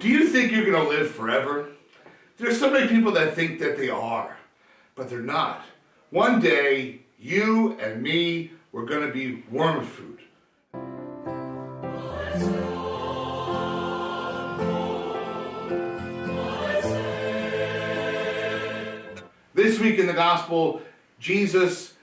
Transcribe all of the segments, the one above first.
Do you think you're going to live forever? There's so many people that think that they are, but they're not. One day, you and me, we're going to be worm food. This week in the gospel, Jesus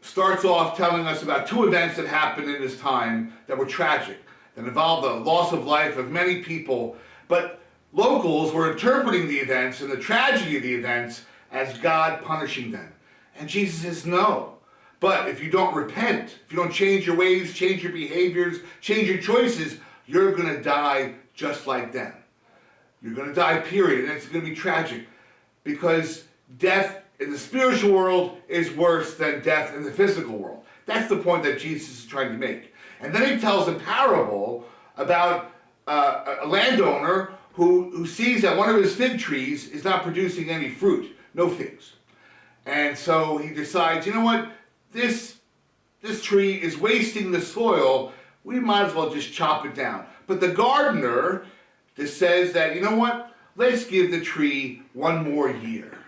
starts off telling us about two events that happened in his time that were tragic, that involved the loss of life of many people. But locals were interpreting the events and the tragedy of the events as God punishing them. And Jesus says, no. But if you don't repent, if you don't change your ways, change your behaviors, change your choices, you're going to die just like them. You're going to die, period. And it's going to be tragic because death in the spiritual world is worse than death in the physical world. That's the point that Jesus is trying to make. And then he tells a parable about a landowner who sees that one of his fig trees is not producing any fruit, no figs. And so he decides, you know what, this tree is wasting the soil, we might as well just chop it down. But the gardener just says that, you know what, let's give the tree one more year.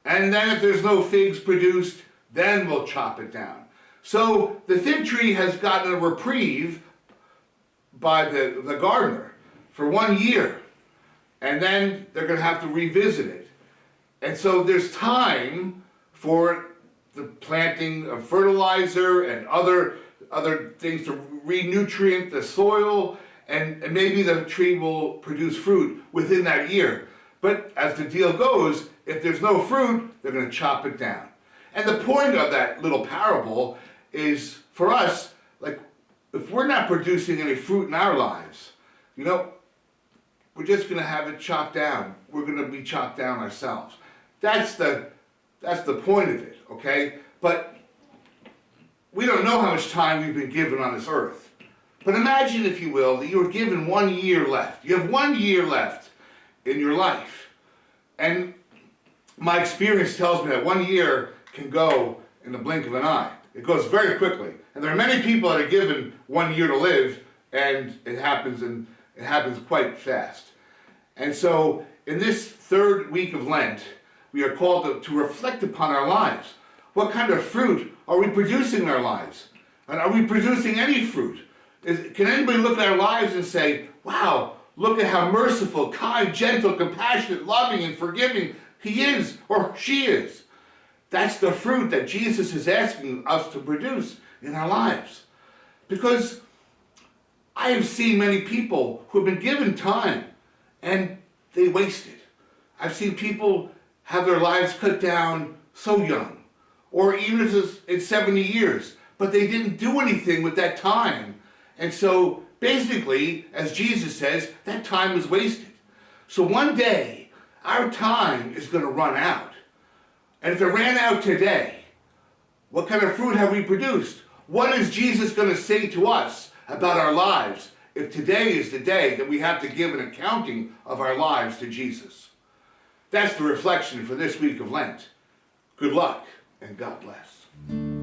And then if there's no figs produced, then we'll chop it down. So the fig tree has gotten a reprieve by the gardener for 1 year. And then they're going to have to revisit it. And so there's time for the planting of fertilizer and other things to re-nutrient the soil, and maybe the tree will produce fruit within that year. But as the deal goes, if there's no fruit, they're going to chop it down. And the point of that little parable is, for us, like, if we're not producing any fruit in our lives, you know, we're just going to have it chopped down. We're going to be chopped down ourselves. That's the point of it, okay? But we don't know how much time we've been given on this earth. But imagine, if you will, that you were given 1 year left. You have 1 year left in your life. And my experience tells me that 1 year can go in the blink of an eye. It goes very quickly. And there are many people that are given 1 year to live, and it happens quite fast. And so in this third week of Lent, we are called to reflect upon our lives. What kind of fruit are we producing in our lives? And are we producing any fruit? Can anybody look at our lives and say, wow, look at how merciful, kind, gentle, compassionate, loving, and forgiving he is, or she is? That's the fruit that Jesus is asking us to produce in our lives. Because I have seen many people who have been given time and they waste it. I've seen people have their lives cut down so young, or even if it's 70 years, but they didn't do anything with that time. And so basically, as Jesus says, that time is wasted. So one day, our time is going to run out. And if it ran out today, what kind of fruit have we produced? What is Jesus going to say to us about our lives if today is the day that we have to give an accounting of our lives to Jesus? That's the reflection for this week of Lent. Good luck, and God bless.